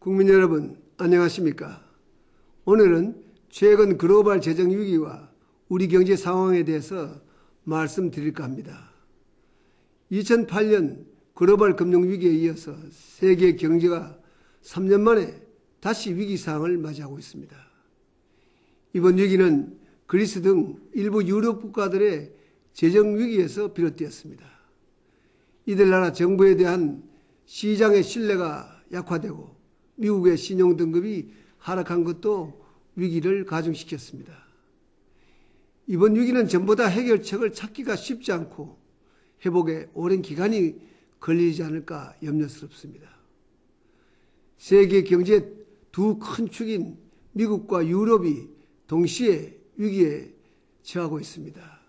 국민 여러분, 안녕하십니까? 오늘은 최근 글로벌 재정 위기와 우리 경제 상황에 대해서 말씀드릴까 합니다. 2008년 글로벌 금융 위기에 이어서 세계 경제가 3년 만에 다시 위기 상황을 맞이하고 있습니다. 이번 위기는 그리스 등 일부 유럽 국가들의 재정 위기에서 비롯되었습니다. 이들 나라 정부에 대한 시장의 신뢰가 약화되고 미국의 신용 등급이 하락한 것도 위기를 가중시켰습니다. 이번 위기는 전보다 해결책을 찾기가 쉽지 않고 회복에 오랜 기간이 걸리지 않을까 염려스럽습니다. 세계 경제의 두 큰 축인 미국과 유럽이 동시에 위기에 처하고 있습니다.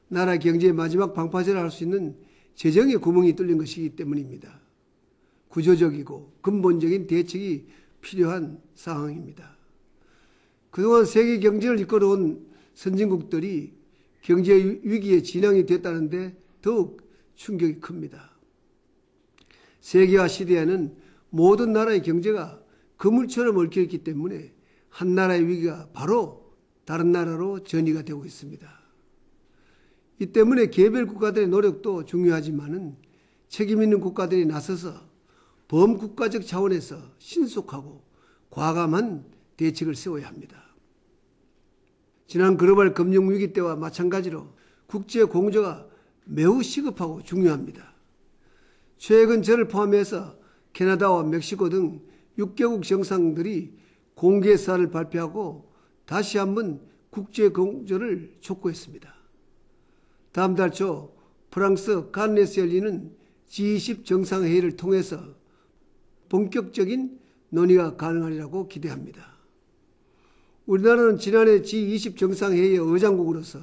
나라 경제의 마지막 방파제를 할 수 있는 재정의 구멍이 뚫린 것이기 때문입니다. 구조적이고 근본적인 대책이 필요한 상황입니다. 그동안 세계 경제를 이끌어온 선진국들이 경제 위기의 진앙이 됐다는데 더욱 충격이 큽니다. 세계화 시대에는 모든 나라의 경제가 그물처럼 얽혀있기 때문에 한 나라의 위기가 바로 다른 나라로 전이가 되고 있습니다. 이 때문에 개별 국가들의 노력도 중요하지만은 책임 있는 국가들이 나서서 범국가적 차원에서 신속하고 과감한 대책을 세워야 합니다. 지난 글로벌 금융위기 때와 마찬가지로 국제 공조가 매우 시급하고 중요합니다. 최근 저를 포함해서 캐나다와 멕시코 등 6개국 정상들이 공개사를 발표하고 다시 한번 국제 공조를 촉구했습니다. 다음 달 초 프랑스 칸네에서 열리는 G20 정상회의를 통해서 본격적인 논의가 가능하리라고 기대합니다. 우리나라는 지난해 G20 정상회의의 의장국으로서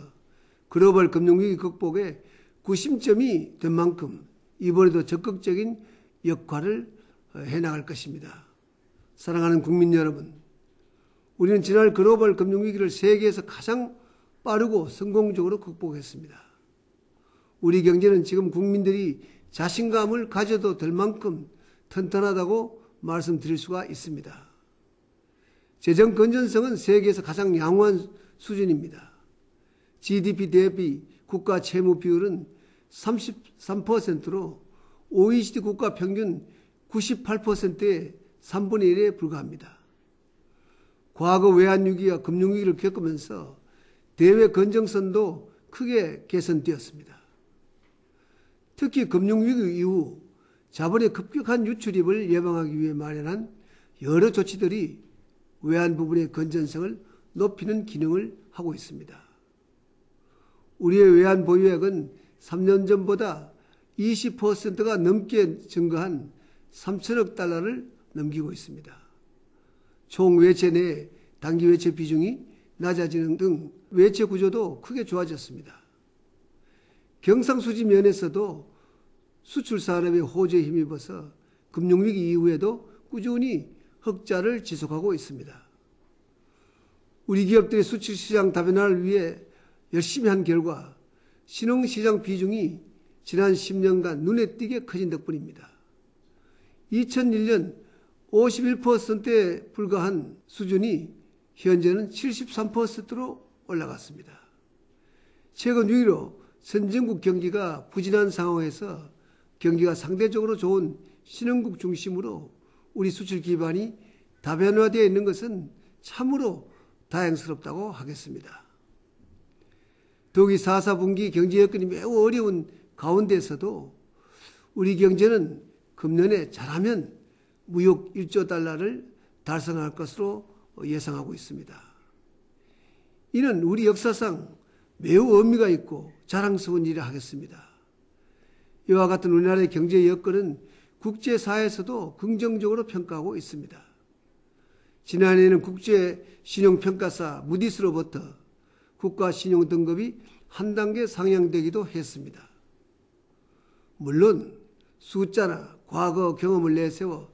글로벌 금융위기 극복에 구심점이 된 만큼 이번에도 적극적인 역할을 해나갈 것입니다. 사랑하는 국민 여러분, 우리는 지난 글로벌 금융위기를 세계에서 가장 빠르고 성공적으로 극복했습니다. 우리 경제는 지금 국민들이 자신감을 가져도 될 만큼 튼튼하다고 말씀드릴 수가 있습니다. 재정 건전성은 세계에서 가장 양호한 수준입니다. GDP 대비 국가 채무 비율은 33%로 OECD 국가 평균 98%의 3분의 1에 불과합니다. 과거 외환위기와 금융위기를 겪으면서 대외 건전성도 크게 개선되었습니다. 특히 금융위기 이후 자본의 급격한 유출입을 예방하기 위해 마련한 여러 조치들이 외환 부분의 건전성을 높이는 기능을 하고 있습니다. 우리의 외환 보유액은 3년 전보다 20%가 넘게 증가한 3천억 달러를 넘기고 있습니다. 총 외채 내 단기 외채 비중이 낮아지는 등 외채 구조도 크게 좋아졌습니다. 경상수지 면에서도 수출 산업의 호재에 힘입어서 금융위기 이후에도 꾸준히 흑자를 지속하고 있습니다. 우리 기업들의 수출 시장 다변화를 위해 열심히 한 결과 신흥시장 비중이 지난 10년간 눈에 띄게 커진 덕분입니다. 2001년 51%에 불과한 수준이 현재는 73%로 올라갔습니다. 최근 위기로 선진국 경기가 부진한 상황에서 경기가 상대적으로 좋은 신흥국 중심으로 우리 수출 기반이 다변화되어 있는 것은 참으로 다행스럽다고 하겠습니다. 더욱이 4, 4분기 경제 여건이 매우 어려운 가운데서도 우리 경제는 금년에 잘하면 무역 1조 달러를 달성할 것으로 예상하고 있습니다. 이는 우리 역사상 매우 의미가 있고 자랑스러운 일이라 하겠습니다. 이와 같은 우리나라의 경제 여건은 국제사회에서도 긍정적으로 평가하고 있습니다. 지난해에는 국제신용평가사 무디스로부터 국가신용 등급이 한 단계 상향되기도 했습니다. 물론 숫자나 과거 경험을 내세워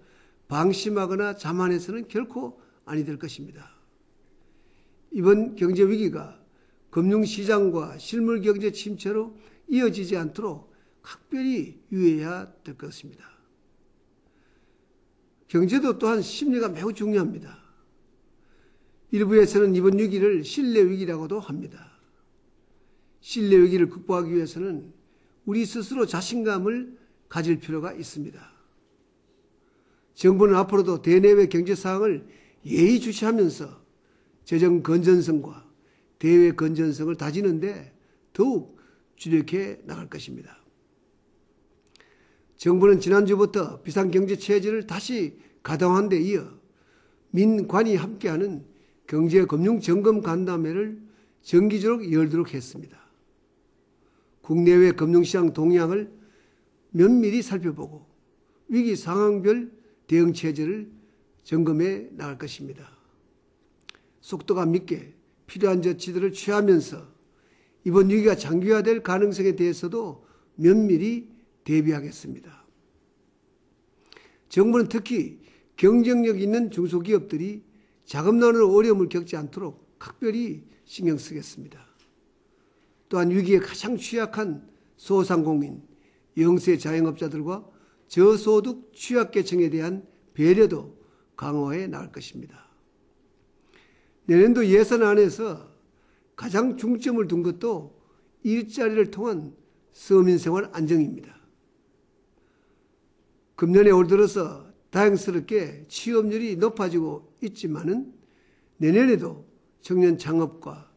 방심하거나 자만해서는 결코 아니 될 것입니다. 이번 경제위기가 금융시장과 실물경제 침체로 이어지지 않도록 각별히 유의해야 될 것입니다. 경제도 또한 심리가 매우 중요합니다. 일부에서는 이번 위기를 신뢰 위기라고도 합니다. 신뢰 위기를 극복하기 위해서는 우리 스스로 자신감을 가질 필요가 있습니다. 정부는 앞으로도 대내외 경제 상황을 예의주시하면서 재정 건전성과 대외 건전성을 다지는데 더욱 주력해 나갈 것입니다. 정부는 지난주부터 비상경제체제를 다시 가동한 데 이어 민관이 함께하는 경제금융점검간담회를 정기적으로 열도록 했습니다. 국내외 금융시장 동향을 면밀히 살펴보고 위기 상황별 대응체제를 점검해 나갈 것입니다. 속도감 있게 필요한 조치들을 취하면서 이번 위기가 장기화될 가능성에 대해서도 면밀히 대비하겠습니다. 정부는 특히 경쟁력 있는 중소기업들이 자금난으로 어려움을 겪지 않도록 각별히 신경 쓰겠습니다. 또한 위기에 가장 취약한 소상공인, 영세 자영업자들과 저소득 취약계층에 대한 배려도 강화해 나갈 것입니다. 내년도 예산안에서 가장 중점을 둔 것도 일자리를 통한 서민생활 안정입니다. 금년에 올 들어서 다행스럽게 취업률이 높아지고 있지만은 내년에도 청년 창업과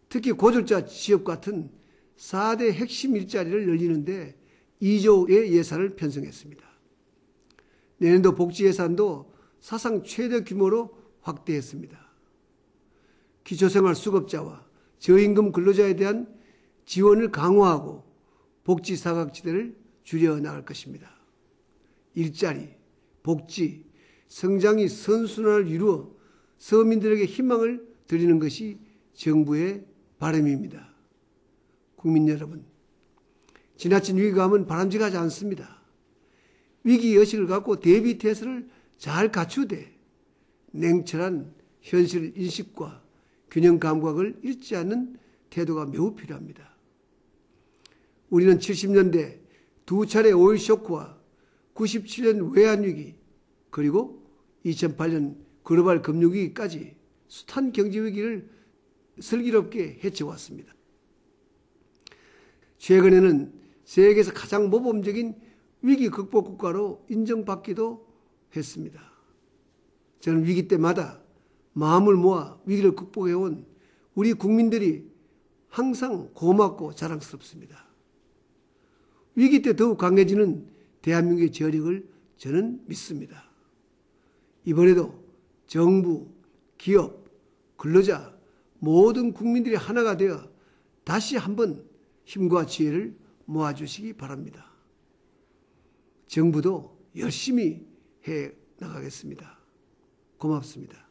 특히 고졸자 취업 같은 4대 핵심 일자리를 늘리는데 2조의 예산을 편성했습니다. 내년도 복지 예산도 사상 최대 규모로 확대했습니다. 기초생활 수급자와 저임금 근로자에 대한 지원을 강화하고 복지 사각지대를 줄여나갈 것입니다. 일자리, 복지, 성장이 선순환을 이루어 서민들에게 희망을 드리는 것이 정부의 바람입니다. 국민 여러분, 지나친 위기감은 바람직하지 않습니다. 위기의식을 갖고 대비태세를 잘 갖추되 냉철한 현실 인식과 균형 감각을 잃지 않는 태도가 매우 필요합니다. 우리는 70년대 두 차례 오일 쇼크와 97년 외환위기 그리고 2008년 글로벌 금융위기까지 숱한 경제위기를 슬기롭게 헤쳐왔습니다. 최근에는 세계에서 가장 모범적인 위기 극복 국가로 인정받기도 했습니다. 저는 위기 때마다 마음을 모아 위기를 극복해온 우리 국민들이 항상 고맙고 자랑스럽습니다. 위기 때 더욱 강해지는 대한민국의 저력을 저는 믿습니다. 이번에도 정부, 기업, 근로자 모든 국민들이 하나가 되어 다시 한번 힘과 지혜를 모아주시기 바랍니다. 정부도 열심히 해 나가겠습니다. 고맙습니다.